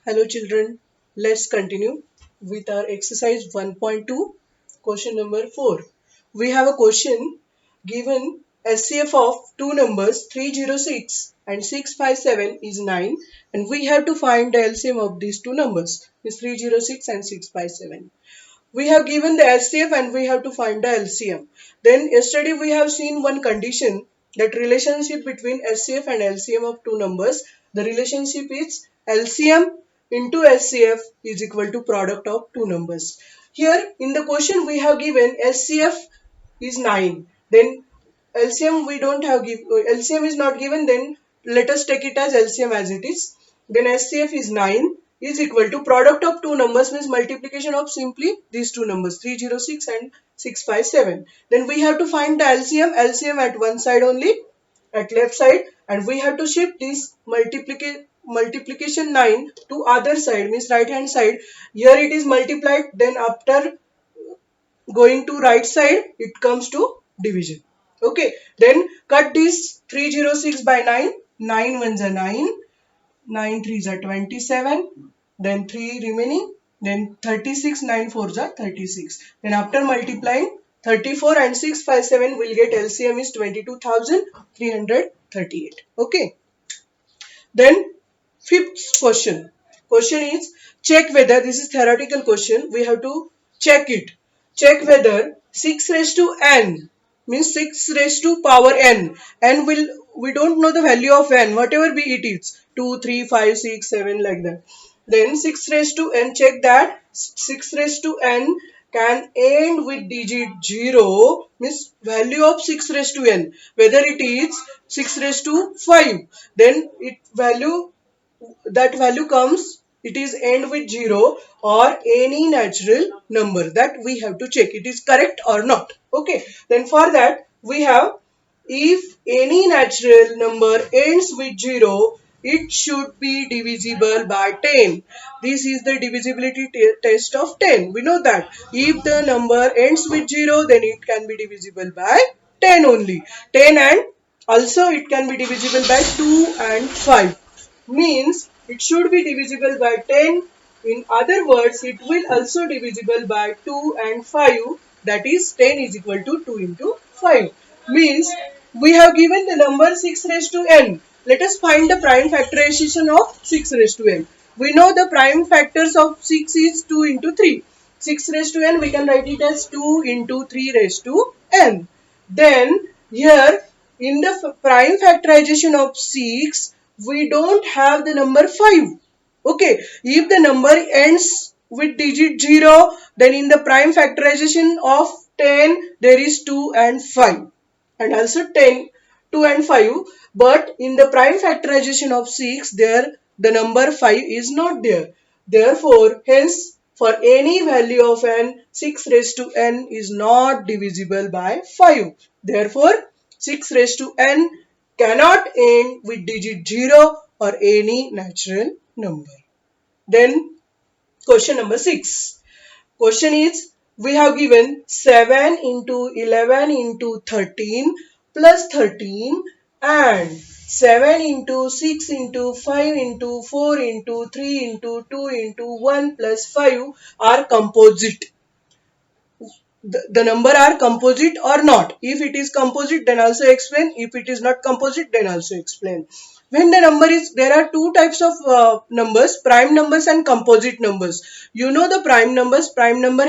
Hello children, let's continue with our exercise 1.2, question number 4. We have a question given SCF of two numbers 306 and 657 is 9 and we have to find the LCM of these two numbers is 306 and 657. We have given the SCF and we have to find the LCM. Then yesterday we have seen one condition that relationship between SCF and LCM of two numbers. The relationship is LCM into SCF is equal to product of two numbers. Here in the question we have given SCF is 9. Then LCM we don't have LCM is not given, then let us take it as LCM as it is. Then SCF is 9 is equal to product of two numbers means multiplication of simply these two numbers 306 and 657. Then we have to find the LCM at one side only, at left side, and we have to shift this multiplication 9 to other side means right hand side. Here it is multiplied, then after going to right side it comes to division. Okay, then cut this 306 by 9, 9 ones are 9, 9 threes are 27, then 3 remaining, then 36, 9 fours are 36. Then after multiplying 34 and 657 will get LCM is 22,338. Okay, then fifth question. Question is check whether, this is theoretical question, we have to check it. Check whether 6 raised to n means 6 raised to power n. N will, we don't know the value of n, whatever be it is, 2, 3, 5, 6, 7 like that. Then 6 raised to n, check that 6 raised to n can end with digit 0 means value of 6 raised to n, whether it is 6 raised to 5, then it value, that value comes, it is end with 0 or any natural number, that we have to check it is correct or not. Okay, then for that we have, if any natural number ends with 0, it should be divisible by 10. This is the divisibility test of 10. We know that if the number ends with 0, then it can be divisible by 10 only. 10 and also it can be divisible by 2 and 5. Means it should be divisible by 10. In other words, it will also divisible by 2 and 5. That is 10 is equal to 2 into 5. Means we have given the number 6 raised to n. Let us find the prime factorization of 6 raised to n. We know the prime factors of 6 is 2 into 3. 6 raised to n, we can write it as 2 into 3 raised to n. Then here in the prime factorization of 6, we don't have the number 5. Okay, if the number ends with digit 0, then in the prime factorization of 10, there is 2 and 5. And also 10, 2 and 5. But in the prime factorization of 6, there the number 5 is not there. Therefore, hence, for any value of n, 6 raised to n is not divisible by 5. Therefore, 6 raised to n cannot end with digit 0 or any natural number. Then question number 6. Question is, we have given 7 into 11 into 13 plus 13 and 7 into 6 into 5 into 4 into 3 into 2 into 1 plus 5 are composite. The number are composite or not. If it is composite, then also explain. If it is not composite, then also explain. When the number is, there are two types of numbers, prime numbers and composite numbers. You know the prime number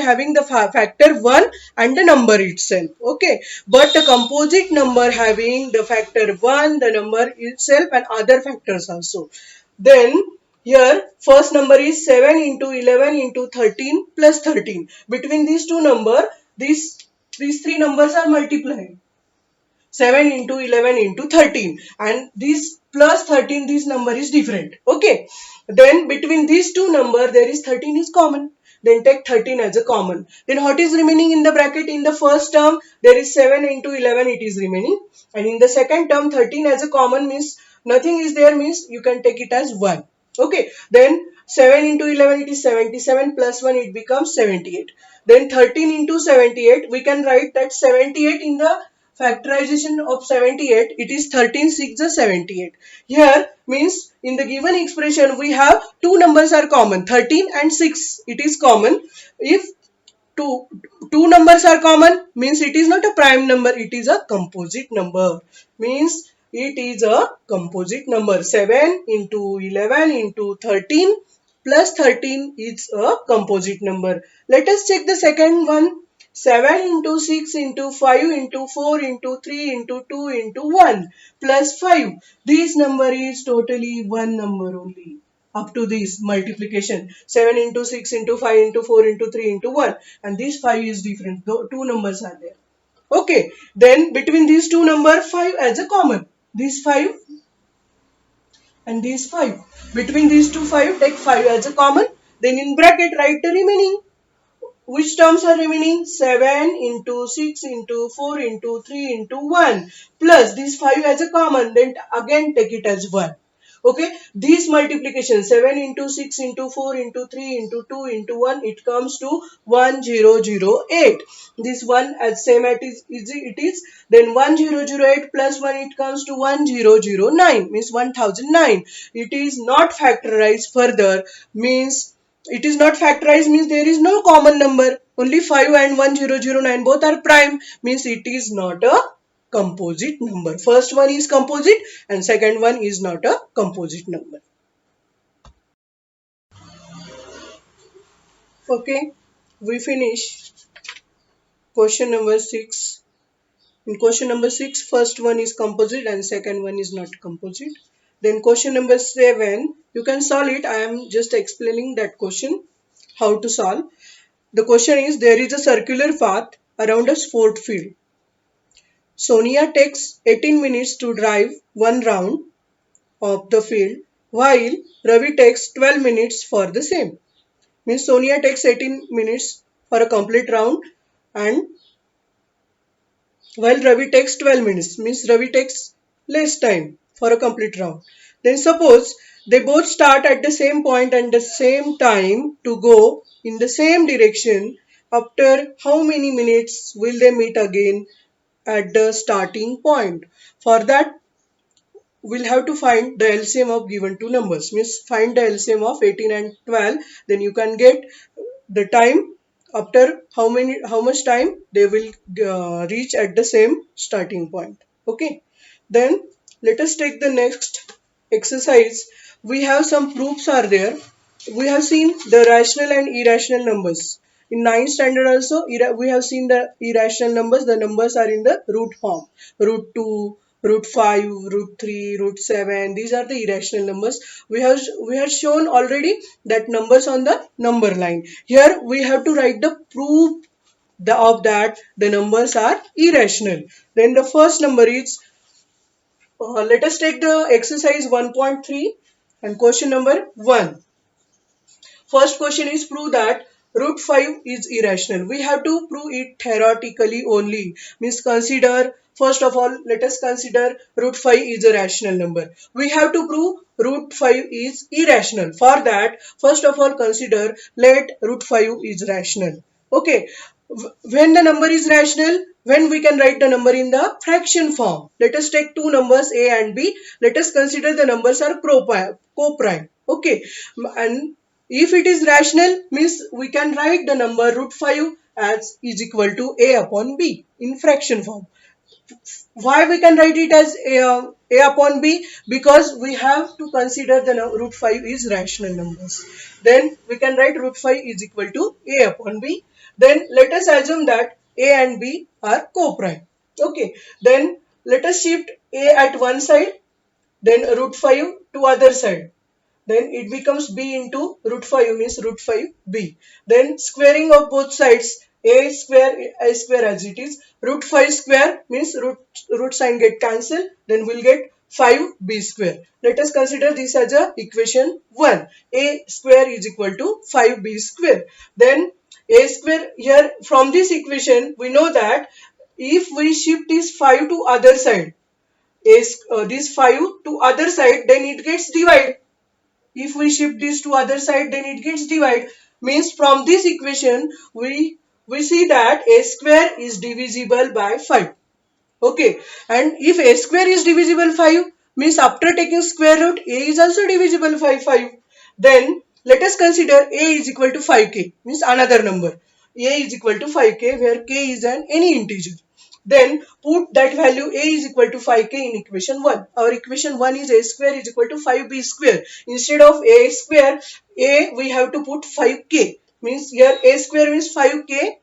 having the factor 1 and the number itself. Okay, but the composite number having the factor 1, the number itself and other factors also. Then here first number is 7 into 11 into 13 plus 13. Between these two numbers, these three numbers are multiplying. 7 into 11 into 13 and this plus 13, this number is different. Okay, then between these two numbers there is 13 is common, then take 13 as a common. Then what is remaining in the bracket? In the first term there is 7 into 11, it is remaining, and in the second term 13 as a common means nothing is there, means you can take it as 1. Okay, then 7 into 11 it is 77 plus 1 it becomes 78. Then 13 into 78 we can write that 78 in the factorization of 78, it is 13 6 is 78. Here means in the given expression we have two numbers are common, 13 and 6, it is common. If two two numbers are common means it is not a prime number, it is a composite number, means it is a composite number. 7 into 11 into 13 plus 13 is a composite number. Let us check the second one. 7 into 6 into 5 into 4 into 3 into 2 into 1 plus 5. This number is totally one number only. Up to this multiplication, 7 into 6 into 5 into 4 into 3 into 1, and this 5 is different, though two numbers are there. Okay, then between these two number, 5 as a common, this 5 and these 5, between these two 5 take 5 as a common, then in bracket write the remaining. Which terms are remaining? 7 into 6 into 4 into 3 into 1 plus this 5 as a common, then again take it as 1. Okay, this multiplication 7 into 6 into 4 into 3 into 2 into 1, it comes to 1008. This one as same as it is, then 1008 plus 1, it comes to 1009, means 1009. It is not factorized further, means it is not factorized means there is no common number. Only 5 and 1009 both are prime, means it is not a composite number. First one is composite and second one is not a composite number. Okay, we finish question number 6. In question number 6, first one is composite and second one is not composite. Then question number 7, you can solve it. I am just explaining that question, how to solve. The question is, there is a circular path around a sport field. Sonia takes 18 minutes to drive one round of the field, while Ravi takes 12 minutes for the same. Means Sonia takes 18 minutes for a complete round, and while Ravi takes 12 minutes, means Ravi takes less time for a complete round. Then suppose they both start at the same point and the same time to go in the same direction. After how many minutes will they meet again at the starting point? For that, we'll have to find the LCM of given two numbers. Means find the LCM of 18 and 12. Then you can get the time after how much time they will reach at the same starting point. Okay, then let us take the next exercise. We have some proofs are there. We have seen the rational and irrational numbers. In ninth standard also, we have seen the irrational numbers. The numbers are in the root form. Root 2, root 5, root 3, root 7. These are the irrational numbers. We have shown already that numbers on the number line. Here we have to write the proof of that the numbers are irrational. Then the first number is, let us take the exercise 1.3 and question number 1. First question is, prove that root 5 is irrational. We have to prove it theoretically only. Means consider, first of all, let us consider root 5 is a rational number. We have to prove root 5 is irrational. For that, first of all, consider let root 5 is rational. Okay. When the number is rational, when we can write the number in the fraction form. Let us take two numbers A and B. Let us consider the numbers are co-prime. Okay. And if it is rational, means we can write the number root 5 as is equal to A upon B in fraction form. Why we can write it as A upon B? Because we have to consider the root 5 is rational numbers. Then we can write root 5 is equal to A upon B. Then let us assume that A and B are co-prime. Okay. Then let us shift A at one side, then root 5 to other side. Then it becomes b into root 5, means root 5b. Then squaring of both sides, a square as it is, root 5 square means root sign get cancelled, then we'll get 5b square. Let us consider this as a equation 1. A square is equal to 5b square. Then a square, here from this equation we know that if we shift this 5 to other side, this 5 to other side, then it gets divided. If we shift this to other side, then it gets divided. Means from this equation we see that a square is divisible by 5. Okay, and if a square is divisible 5, means after taking square root, a is also divisible by 5. Then let us consider a is equal to 5k, means another number. A is equal to 5k where k is an any integer. Then put that value a is equal to 5k in equation 1. Our equation 1 is a square is equal to 5b square. Instead of a square, a we have to put 5k. Means here a square means 5k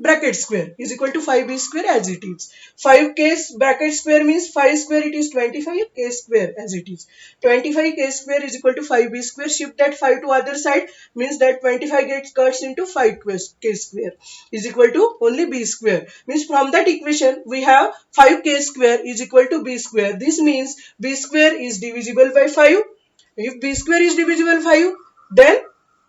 bracket square is equal to 5b square as it is. 5k bracket square means 5 square it is 25k square as it is. 25k square is equal to 5b square. Shift that 5 to other side means that 25 gets cuts into 5k square is equal to only b square. Means from that equation we have 5k square is equal to b square. This means b square is divisible by 5. If b square is divisible by 5, then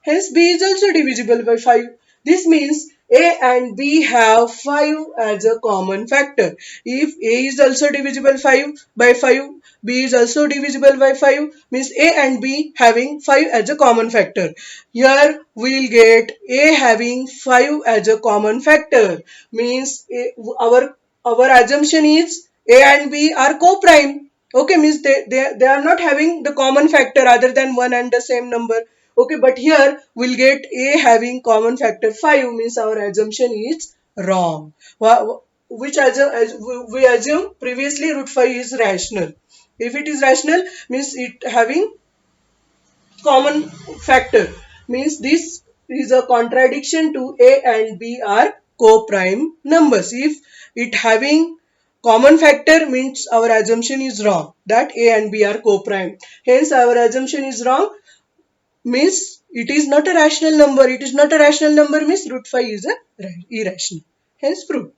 hence b is also divisible by 5. This means a and b have 5 as a common factor. If a is also divisible 5 by 5, b is also divisible by 5, means a and b having 5 as a common factor. Here we will get a having 5 as a common factor. Means our assumption is a and b are co-prime. Okay, means they are not having the common factor other than one and the same number. Okay, but here we'll get a having common factor 5, means our assumption is wrong. Which as we assume previously root 5 is rational. If it is rational, means it having common factor, means this is a contradiction to a and b are co-prime numbers. If it having common factor, means our assumption is wrong that a and b are co-prime. Hence our assumption is wrong, means it is not a rational number. It is not a rational number means root 5 is a irrational. Hence proof.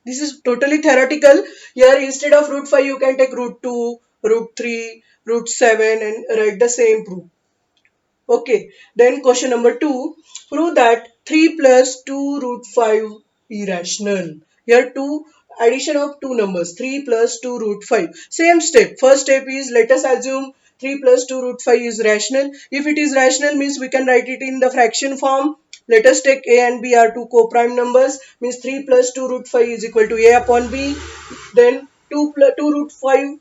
This is totally theoretical. Here instead of root 5 you can take root 2, root 3, root 7 and write the same proof. Okay, then question number 2. Prove that 3 plus 2 root 5 irrational. Here two addition of two numbers 3 plus 2 root 5. Same step. First step is let us assume 3 plus 2 root 5 is rational. If it is rational means we can write it in the fraction form. Let us take a and b are two co-prime numbers, means 3 plus 2 root 5 is equal to a upon b. Then 2 root 5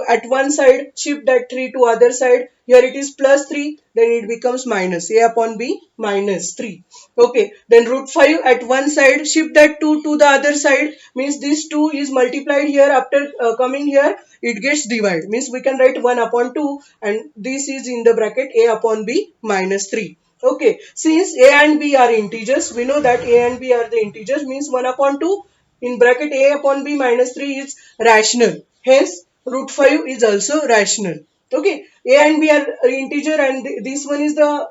at one side, shift that 3 to other side. Here it is plus 3, then it becomes minus a upon b minus 3. Okay, then root 5 at one side, shift that 2 to the other side, means this 2 is multiplied here after coming here, it gets divided, means we can write 1 upon 2 and this is in the bracket a upon b minus 3. Okay, since a and b are integers, we know that a and b are the integers, means 1 upon 2 in bracket a upon b minus 3 is rational. Hence, root 5 is also rational. Okay, a and b are integer and this one is the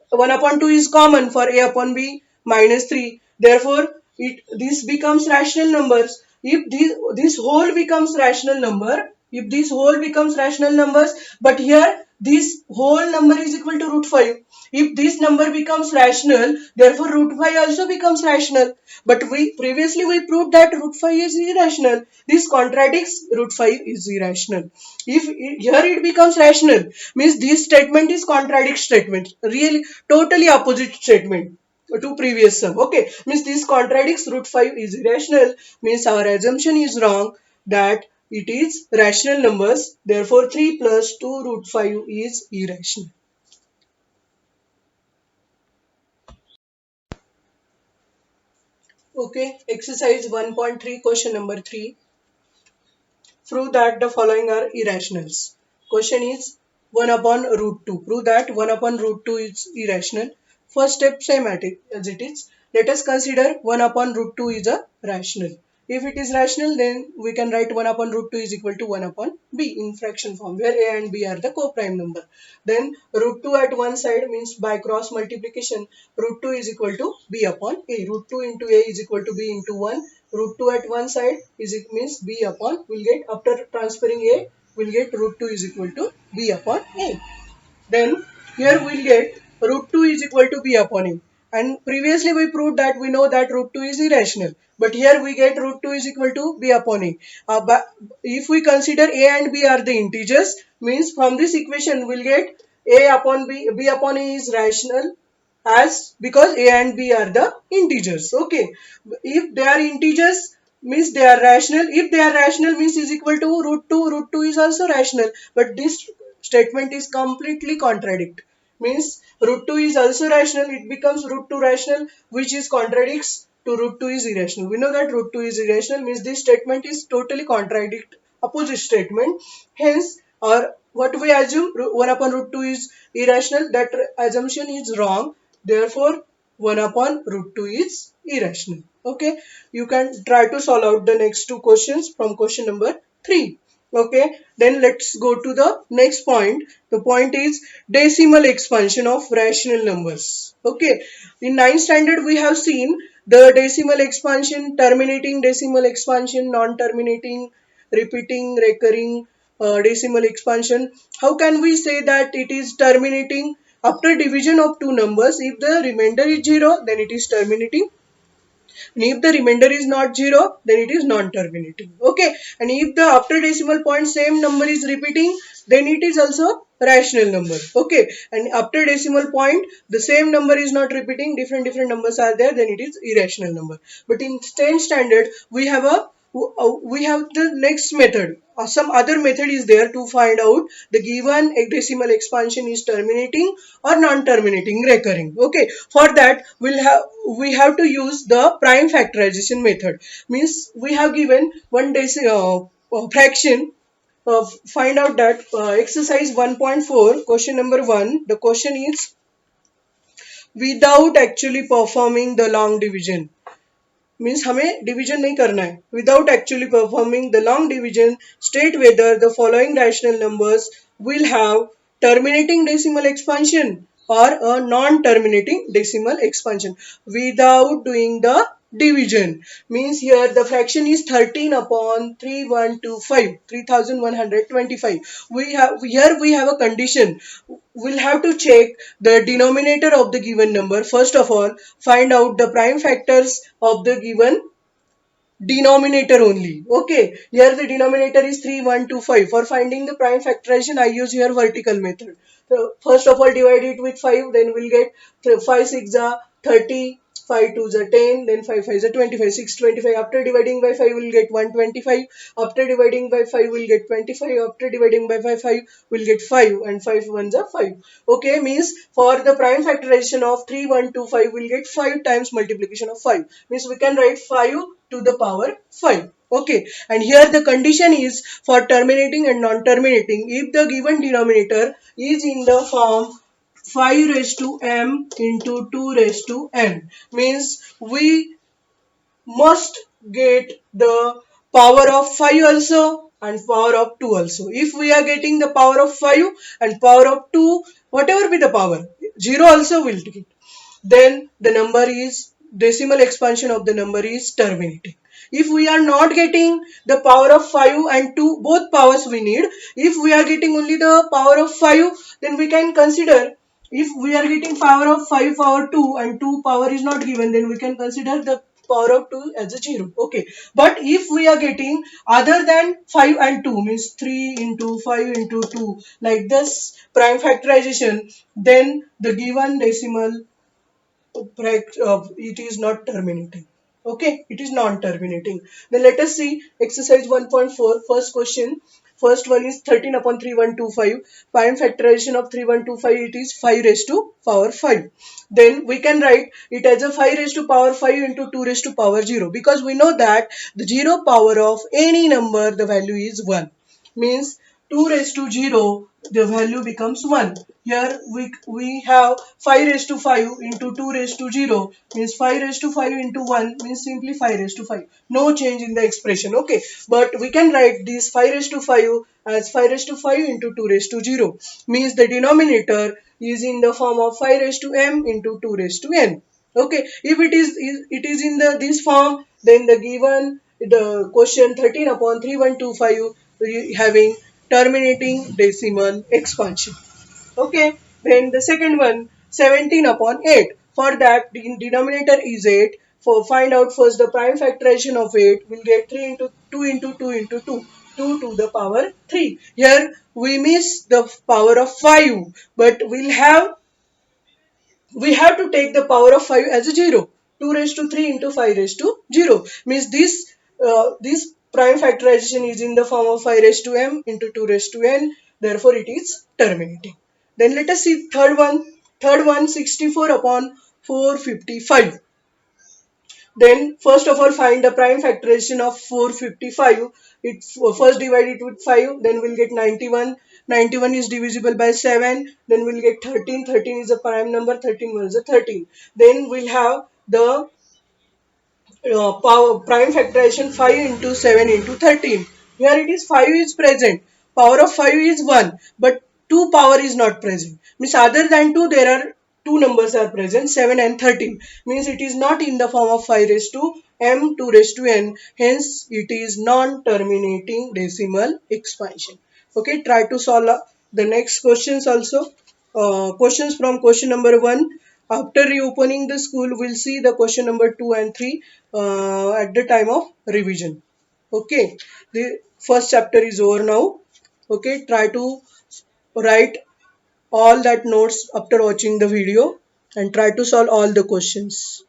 1 upon 2 is common for a upon b minus 3. Therefore, this becomes rational numbers. If this whole becomes rational number, if this whole becomes rational numbers, but here this whole number is equal to root 5. If this number becomes rational, therefore root 5 also becomes rational. But we previously we proved that root 5 is irrational. This contradicts root 5 is irrational. If here it becomes rational, means this statement is contradict statement, really totally opposite statement to previous sum. Okay, means this contradicts root 5 is irrational, means our assumption is wrong that it is rational numbers. Therefore 3 plus 2 root 5 is irrational. Okay, exercise 1.3 question number 3. Prove that the following are irrationals. Question is 1 upon root 2. Prove that 1 upon root 2 is irrational. First step same as it is. Let us consider 1 upon root 2 is a rational. If it is rational, then we can write 1 upon root 2 is equal to 1 upon b in fraction form, where a and b are the co-prime number. Then root 2 at one side means by cross multiplication, root 2 is equal to b upon a. Root 2 into a is equal to b into 1. Root 2 at one side is it means b upon, we'll get after transferring a, we'll get root 2 is equal to b upon a. Then here we'll get root 2 is equal to b upon a. And previously we proved that we know that root 2 is irrational. But here we get root 2 is equal to b upon a. But if we consider a and b are the integers, means from this equation we'll get a upon b upon a is rational, as because a and b are the integers. Okay, if they are integers, means they are rational. If they are rational means is equal to root 2. Root 2 is also rational. But this statement is completely contradict. Means root 2 is also rational. It becomes root 2 rational, which is contradicts to root 2 is irrational. We know that root 2 is irrational means this statement is totally contradict opposite statement. Hence, or what we assume 1 upon root 2 is irrational. That assumption is wrong. Therefore, 1 upon root 2 is irrational. Okay, you can try to solve out the next two questions from question number 3. Okay, then let's go to the next point. The point is decimal expansion of rational numbers. Okay, in ninth standard we have seen the decimal expansion, terminating decimal expansion, non-terminating, repeating, recurring decimal expansion. How can we say that it is terminating? After division of two numbers, if the remainder is 0, then it is terminating. And if the remainder is not 0, then it is non-terminating. Okay. And if the after decimal point same number is repeating, then it is also rational number. Okay. And after decimal point, the same number is not repeating, different numbers are there, then it is irrational number. But in 10th standard, we have the next method. Some other method is there to find out the given decimal expansion is terminating or non-terminating, recurring. Okay, for that we have to use the prime factorization method. Means we have given one fraction. Find out that exercise 1.4 question number 1. The question is without actually performing the long division. Means हमें division नहीं करना है. Without actually performing the long division, state whether the following rational numbers will have terminating decimal expansion or a non-terminating decimal expansion without doing the division. Means here the fraction is 13 upon 3125, 3125. We have a condition. We'll have to check the denominator of the given number. First of all, find out the prime factors of the given denominator only. Okay, here the denominator is 3125. For finding the prime factorization, I use here vertical method. So first of all, divide it with 5, then we'll get 5 6 are 30, 5 2 are 10, then 5 5 are 25, 6 25. After dividing by 5, we'll get 125. After dividing by 5, we'll get 25. After dividing by 5, we'll get 5, and 5 ones are 5. Okay, means for the prime factorization of 3125, we'll get 5 times multiplication of 5. Means we can write 5 to the power 5. Okay, and here the condition is for terminating and non-terminating. If the given denominator is in the form 5 raised to m into 2 raised to n, means we must get the power of 5 also and power of 2 also. If we are getting the power of 5 and power of 2, whatever be the power, 0 also will get. Then the number is decimal expansion of the number is terminating. If we are not getting the power of 5 and 2, both powers we need. If we are getting only the power of 5, then we can consider, if we are getting power of 5 power 2 and 2 power is not given, then we can consider the power of 2 as a 0. Okay, but if we are getting other than 5 and 2, means 3 into 5 into 2, like this prime factorization, then the given decimal it is not terminating. Okay, it is non-terminating. Then let us see exercise 1.4. First question. First one is 13 upon 3125. Prime factorization of 3125, it is 5 raised to power 5. Then we can write it as a 5 raised to power 5 into 2 raised to power 0, because we know that the 0 power of any number, the value is 1. Means 2 raised to 0, the value becomes 1. Here we have 5 raised to 5 into 2 raised to 0, means 5 raised to 5 into 1 means simply 5 raised to 5. No change in the expression. Okay, but we can write this 5 raised to 5 as 5 raised to 5 into 2 raised to 0. Means the denominator is in the form of 5 raised to m into 2 raised to n. Okay, if it is in the this form, then the given the question 13 upon 3125 having terminating decimal expansion. Okay, then the second one 17 upon 8. For that, the denominator is 8. For find out first the prime factorization of 8, we'll get 3 into 2 into 2 into 2, 2 to the power 3. Here we miss the power of 5, but we have to take the power of 5 as a 0. 2 raised to 3 into 5 raised to 0. Means this This prime factorization is in the form of 5 raised to m into 2 raised to n. Therefore, it is terminating. Then let us see third one. Third one, 64 upon 455. Then first of all find the prime factorization of 455. First divide it with 5, then we'll get 91. 91 is divisible by 7, then we'll get 13. 13 is a prime number, 13 is a 13. Then we'll have the power prime factorization 5 into 7 into 13. Here it is 5 is present. Power of 5 is 1, but 2 power is not present. Means other than 2 there are two numbers are present, 7 and 13. Means it is not in the form of 5 raised to m 2 raised to n. Hence it is non-terminating decimal expansion. Okay, try to solve the next questions also. Questions from question number 1. After reopening the school, we'll see the question number 2 and 3 at the time of revision. Okay, the first chapter is over now. Okay, try to write all that notes after watching the video and try to solve all the questions.